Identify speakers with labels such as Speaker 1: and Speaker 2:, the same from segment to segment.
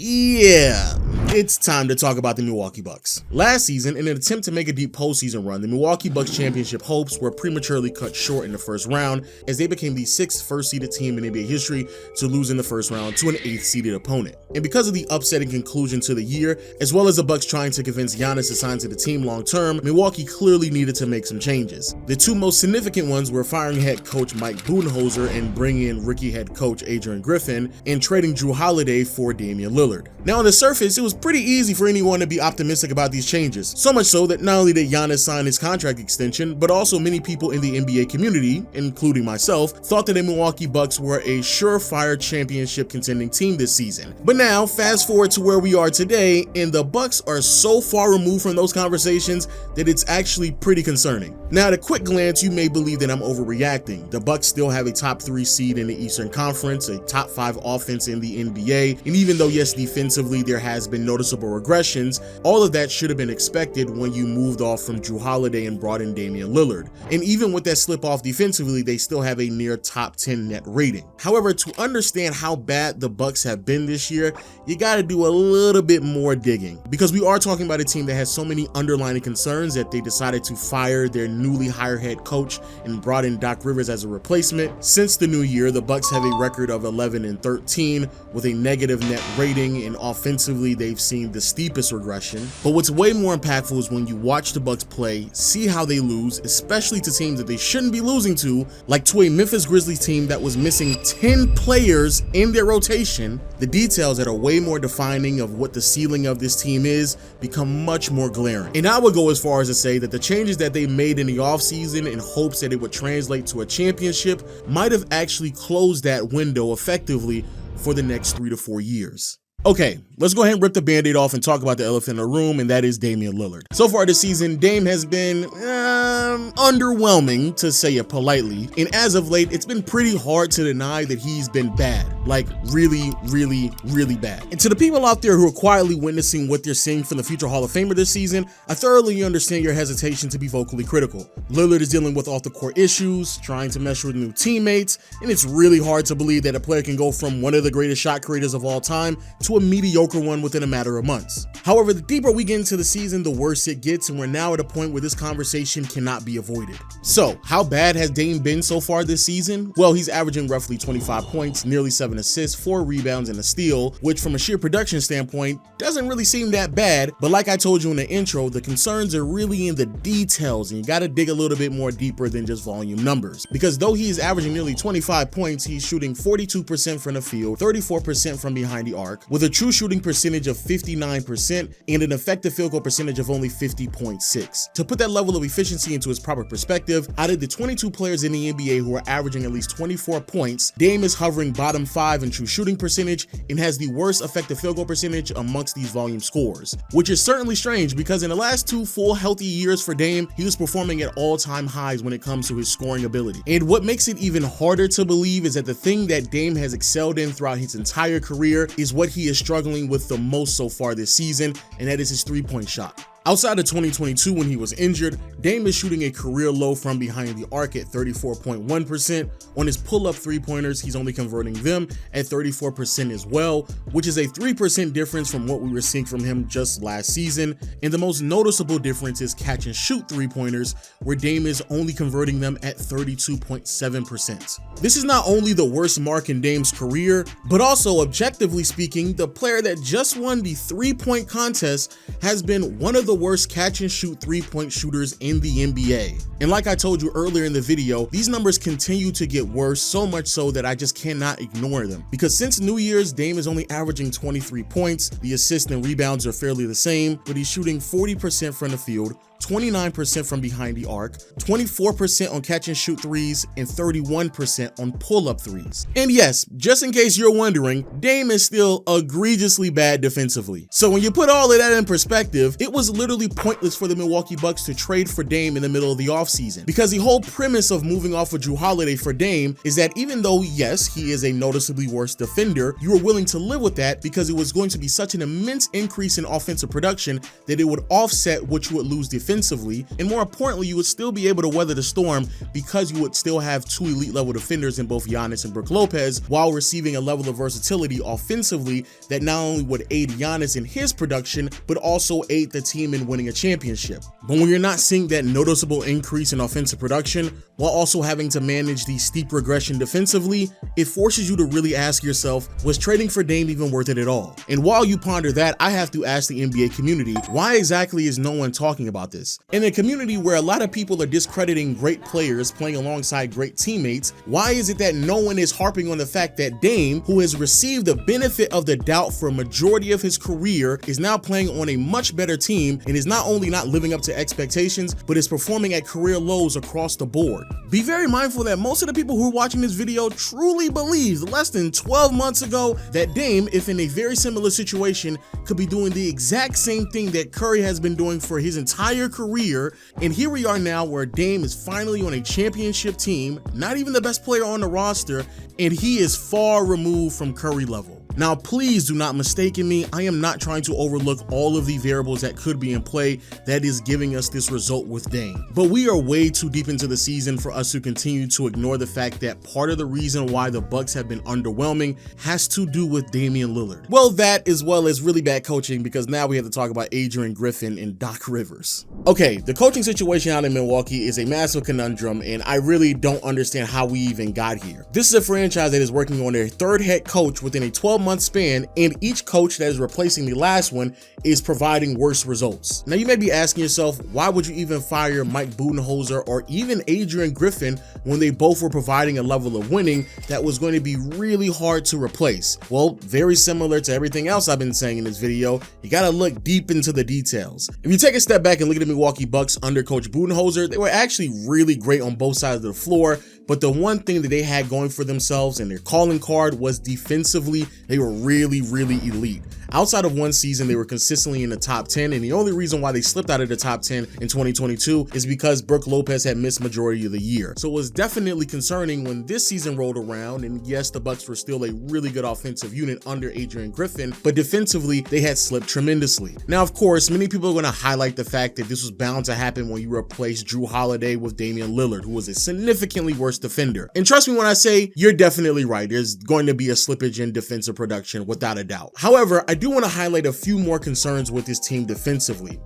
Speaker 1: Yeah, it's time to talk about the Milwaukee Bucks. Last season, in an attempt to make a deep postseason run, the Milwaukee Bucks championship hopes were prematurely cut short in the first round as they became the 6th first-seeded team in NBA history to lose in the first round to an 8th-seeded opponent. And because of the upsetting conclusion to the year, as well as the Bucks trying to convince Giannis to sign to the team long-term, Milwaukee clearly needed to make some changes. The two most significant ones were firing head coach Mike Budenholzer and bringing in rookie head coach Adrian Griffin and trading Jrue Holiday for Damian Lillard. Now on the surface, it was pretty easy for anyone to be optimistic about these changes, so much so that not only did Giannis sign his contract extension, but also many people in the NBA community, including myself, thought that the Milwaukee Bucks were a surefire championship contending team this season. But now, fast forward to where we are today, and the Bucks are so far removed from those conversations that it's actually pretty concerning. Now at a quick glance, you may believe that I'm overreacting. The Bucks still have a top 3 seed in the Eastern Conference, a top 5 offense in the NBA, and even though yes, defensively there has been noticeable regressions, all of that should have been expected when you moved off from Jrue Holiday and brought in Damian Lillard. And even with that slip off defensively, they still have a near top 10 net rating. However, to understand how bad the Bucks have been this year, you gotta do a little bit more digging, because we are talking about a team that has so many underlying concerns that they decided to fire their newly hired head coach and brought in Doc Rivers as a replacement. Since the new year, the Bucks have a record of 11-13 with a negative net rating, and offensively they've seen the steepest regression. But what's way more impactful is when you watch the Bucks play, see how they lose, especially to teams that they shouldn't be losing to, like to a Memphis Grizzlies team that was missing 10 players in their rotation. The details that are way more defining of what the ceiling of this team is become much more glaring. And I would go as far as to say that the changes that they made in the offseason in hopes that it would translate to a championship might have actually closed that window effectively for the next 3 to 4 years. Okay, let's go ahead and rip the band-aid off and talk about the elephant in the room, and that is Damian Lillard. So far this season, Dame has been underwhelming, to say it politely, and as of late, it's been pretty hard to deny that he's been bad, like really, really, really bad. And to the people out there who are quietly witnessing what they're seeing from the future Hall of Famer this season, I thoroughly understand your hesitation to be vocally critical. Lillard is dealing with off-the-court issues, trying to mesh with new teammates, and it's really hard to believe that a player can go from one of the greatest shot creators of all time to a mediocre one within a matter of months. However, the deeper we get into the season, the worse it gets, and we're now at a point where this conversation cannot be avoided. So, how bad has Dame been so far this season? Well, he's averaging roughly 25 points, nearly 7 assists, 4 rebounds, and a steal, which from a sheer production standpoint doesn't really seem that bad, but like I told you in the intro, the concerns are really in the details, and you gotta dig a little bit more deeper than just volume numbers. Because though he is averaging nearly 25 points, he's shooting 42% from the field, 34% from behind the arc, with a true shooting percentage of 59% and an effective field goal percentage of only 50.6. To put that level of efficiency into its proper perspective, out of the 22 players in the NBA who are averaging at least 24 points, Dame is hovering bottom 5 in true shooting percentage and has the worst effective field goal percentage amongst these volume scores, which is certainly strange because in the last 2 full healthy years for Dame, he was performing at all-time highs when it comes to his scoring ability. And what makes it even harder to believe is that the thing that Dame has excelled in throughout his entire career is what he is struggling with the most so far this season, and that is his three-point shot. Outside of 2022 when he was injured, Dame is shooting a career low from behind the arc at 34.1%. On his pull-up three-pointers, he's only converting them at 34% as well, which is a 3% difference from what we were seeing from him just last season. And the most noticeable difference is catch and shoot three-pointers, where Dame is only converting them at 32.7%. This is not only the worst mark in Dame's career, but also objectively speaking, the player that just won the three-point contest has been one of the worst catch and shoot three-point shooters in the NBA. And like I told you earlier in the video, these numbers continue to get worse, so much so that I just cannot ignore them. Because since New Year's, Dame is only averaging 23 points, the assists and rebounds are fairly the same, but he's shooting 40% from the field, 29% from behind the arc, 24% on catch and shoot threes, and 31% on pull-up threes. And yes, just in case you're wondering, Dame is still egregiously bad defensively. So when you put all of that in perspective, it was literally pointless for the Milwaukee Bucks to trade for Dame in the middle of the offseason. Because the whole premise of moving off of Jrue Holiday for Dame is that even though, yes, he is a noticeably worse defender, you were willing to live with that because it was going to be such an immense increase in offensive production that it would offset what you would lose defensively defensively, and more importantly, you would still be able to weather the storm because you would still have two elite level defenders in both Giannis and Brook Lopez, while receiving a level of versatility offensively that not only would aid Giannis in his production, but also aid the team in winning a championship. But when you're not seeing that noticeable increase in offensive production, while also having to manage the steep regression defensively, it forces you to really ask yourself, was trading for Dame even worth it at all? And while you ponder that, I have to ask the NBA community, why exactly is no one talking about this? In a community where a lot of people are discrediting great players playing alongside great teammates, why is it that no one is harping on the fact that Dame, who has received the benefit of the doubt for a majority of his career, is now playing on a much better team and is not only not living up to expectations, but is performing at career lows across the board? Be very mindful that most of the people who are watching this video truly believed less than 12 months ago that Dame, if in a very similar situation, could be doing the exact same thing that Curry has been doing for his entire career. And here we are now where Dame is finally on a championship team, not even the best player on the roster, and he is far removed from Curry level. Now, please do not mistake me. I am not trying to overlook all of the variables that could be in play that is giving us this result with Dame. But we are way too deep into the season for us to continue to ignore the fact that part of the reason why the Bucks have been underwhelming has to do with Damian Lillard. Well, that as well as really bad coaching, because now we have to talk about Adrian Griffin and Doc Rivers. Okay, the coaching situation out in Milwaukee is a massive conundrum, and I really don't understand how we even got here. This is a franchise that is working on their third head coach within a 12-month span, and each coach that is replacing the last one is providing worse results. Now, you may be asking yourself, why would you even fire Mike Budenholzer or even Adrian Griffin when they both were providing a level of winning that was going to be really hard to replace? Well, very similar to everything else I've been saying in this video, you gotta look deep into the details. If you take a step back and look at the Milwaukee Bucks under Coach Budenholzer, they were actually really great on both sides of the floor, but the one thing that they had going for themselves and their calling card was defensively, they were really, really elite. Outside of one season, they were consistently in the top 10, and the only reason why they slipped out of the top 10 in 2022 is because Brook Lopez had missed majority of the year. So it was definitely concerning when this season rolled around, and yes, the Bucks were still a really good offensive unit under Adrian Griffin, but defensively, they had slipped tremendously. Now, of course, many people are going to highlight the fact that this was bound to happen when you replaced Jrue Holiday with Damian Lillard, who was a significantly worse defender. And trust me when I say, you're definitely right. There's going to be a slippage in defensive production, without a doubt. However, I do want to highlight a few more concerns with this team defensively.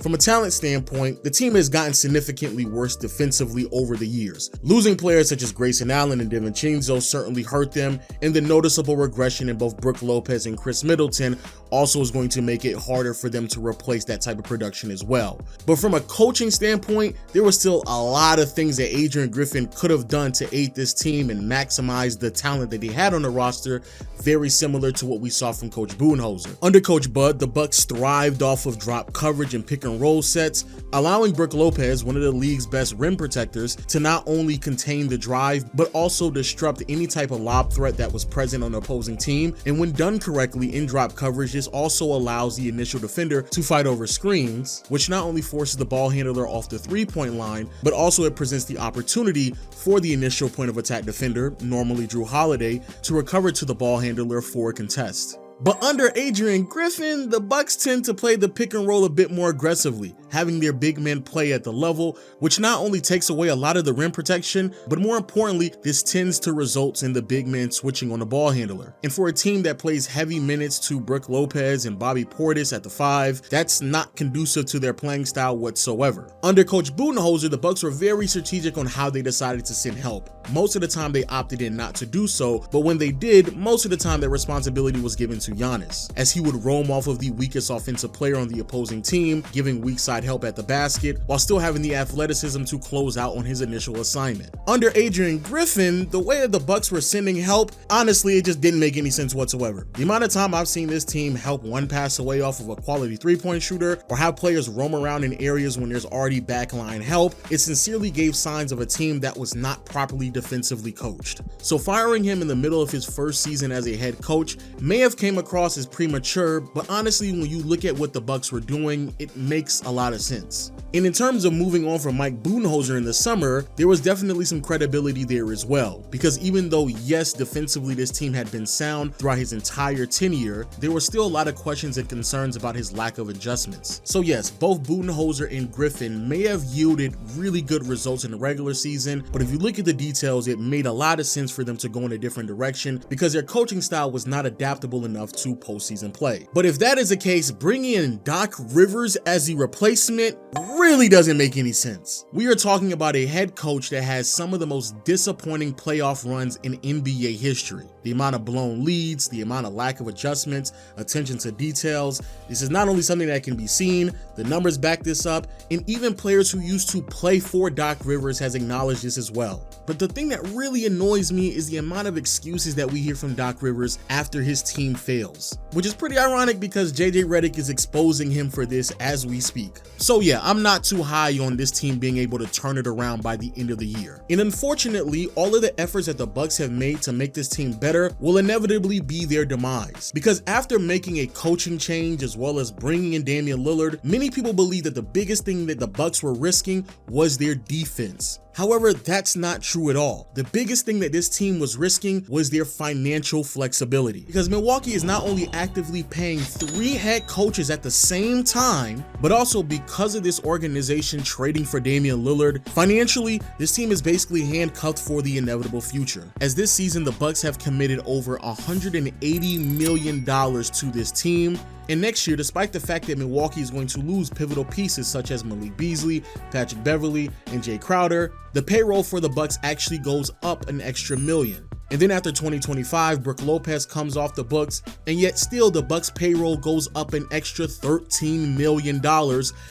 Speaker 1: From a talent standpoint, the team has gotten significantly worse defensively over the years. Losing players such as Grayson Allen and DiVincenzo certainly hurt them, and the noticeable regression in both Brook Lopez and Chris Middleton also is going to make it harder for them to replace that type of production as well. But from a coaching standpoint, there was still a lot of things that Adrian Griffin could have done to aid this team and maximize the talent that they had on the roster, very similar to what we saw from Coach Budenholzer. Under Coach Bud, the Bucks thrived off of drop coverage and pick and roll sets, allowing Brook Lopez, one of the league's best rim protectors, to not only contain the drive, but also disrupt any type of lob threat that was present on the opposing team. And when done correctly in drop coverage, this also allows the initial defender to fight over screens, which not only forces the ball handler off the three-point line, but also it presents the opportunity for the initial point of attack defender, normally Jrue Holiday, to recover to the ball handler for a contest. But under Adrian Griffin, the Bucks tend to play the pick and roll a bit more aggressively, having their big men play at the level, which not only takes away a lot of the rim protection, but more importantly, this tends to result in the big men switching on the ball handler. And for a team that plays heavy minutes to Brook Lopez and Bobby Portis at the 5, that's not conducive to their playing style whatsoever. Under Coach Budenholzer, the Bucks were very strategic on how they decided to send help. Most of the time they opted in not to do so, but when they did, most of the time that responsibility was given to Giannis, as he would roam off of the weakest offensive player on the opposing team, giving weak side help at the basket, while still having the athleticism to close out on his initial assignment. Under Adrian Griffin, the way that the Bucks were sending help, honestly, it just didn't make any sense whatsoever. The amount of time I've seen this team help one pass away off of a quality three-point shooter, or have players roam around in areas when there's already backline help, it sincerely gave signs of a team that was not properly defensively coached. So firing him in the middle of his first season as a head coach may have came across as premature, but honestly, when you look at what the Bucks were doing, it makes a lot lot of sense. And in terms of moving on from Mike Budenholzer in the summer, there was definitely some credibility there as well, because even though yes, defensively this team had been sound throughout his entire tenure, there were still a lot of questions and concerns about his lack of adjustments. So yes, both Budenholzer and Griffin may have yielded really good results in the regular season, but if you look at the details, it made a lot of sense for them to go in a different direction because their coaching style was not adaptable enough to postseason play. But if that is the case, bringing in Doc Rivers as the replacement really doesn't make any sense. We are talking about a head coach that has some of the most disappointing playoff runs in NBA history. The amount of blown leads, the amount of lack of adjustments, attention to details. This is not only something that can be seen, the numbers back this up, and even players who used to play for Doc Rivers has acknowledged this as well. But the thing that really annoys me is the amount of excuses that we hear from Doc Rivers after his team fails, which is pretty ironic because JJ Redick is exposing him for this as we speak. So yeah, I'm not too high on this team being able to turn it around by the end of the year. And unfortunately, all of the efforts that the Bucks have made to make this team better will inevitably be their demise. Because after making a coaching change as well as bringing in Damian Lillard, many people believe that the biggest thing that the Bucks were risking was their defense. However, that's not true at all. The biggest thing that this team was risking was their financial flexibility, because Milwaukee is not only actively paying 3 head coaches at the same time, but also because of this organization trading for Damian Lillard, financially, this team is basically handcuffed for the inevitable future. As this season, the Bucks have committed over $180 million to this team. And next year, despite the fact that Milwaukee is going to lose pivotal pieces such as Malik Beasley, Patrick Beverley, and Jay Crowder, the payroll for the Bucks actually goes up an extra $1 million. And then after 2025, Brook Lopez comes off the books, and yet still the Bucks payroll goes up an extra $13 million,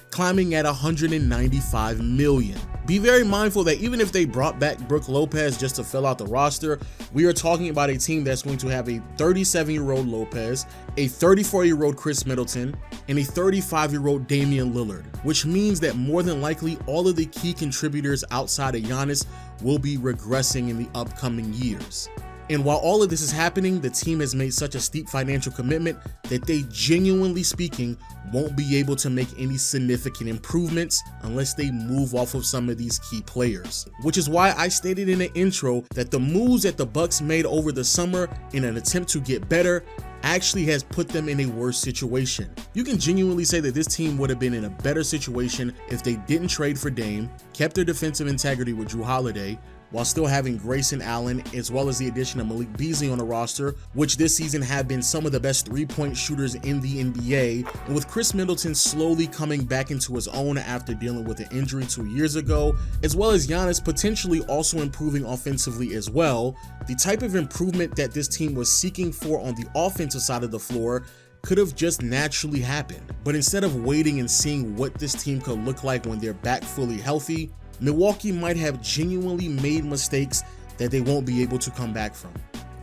Speaker 1: climbing at $195 million. Be very mindful that even if they brought back Brook Lopez just to fill out the roster, we are talking about a team that's going to have a 37-year-old Lopez, a 34-year-old Chris Middleton, and a 35-year-old Damian Lillard, which means that more than likely all of the key contributors outside of Giannis will be regressing in the upcoming years. And while all of this is happening, the team has made such a steep financial commitment that they, genuinely speaking, won't be able to make any significant improvements unless they move off of some of these key players. Which is why I stated in the intro that the moves that the Bucks made over the summer in an attempt to get better actually has put them in a worse situation. You can genuinely say that this team would have been in a better situation if they didn't trade for Dame, kept their defensive integrity with Jrue Holiday, while still having Grayson Allen, as well as the addition of Malik Beasley on the roster, which this season have been some of the best three-point shooters in the NBA, and with Chris Middleton slowly coming back into his own after dealing with an injury 2 years ago, as well as Giannis potentially also improving offensively as well. The type of improvement that this team was seeking for on the offensive side of the floor could have just naturally happened. But instead of waiting and seeing what this team could look like when they're back fully healthy, Milwaukee might have genuinely made mistakes that they won't be able to come back from.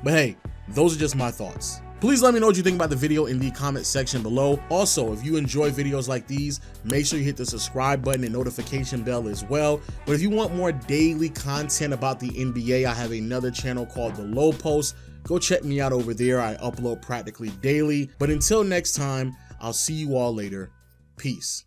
Speaker 1: But hey, those are just my thoughts. Please let me know what you think about the video in the comment section below. Also, if you enjoy videos like these, make sure you hit the subscribe button and notification bell as well. But if you want more daily content about the NBA, I have another channel called The Low Post. Go check me out over there. I upload practically daily. But until next time, I'll see you all later. Peace.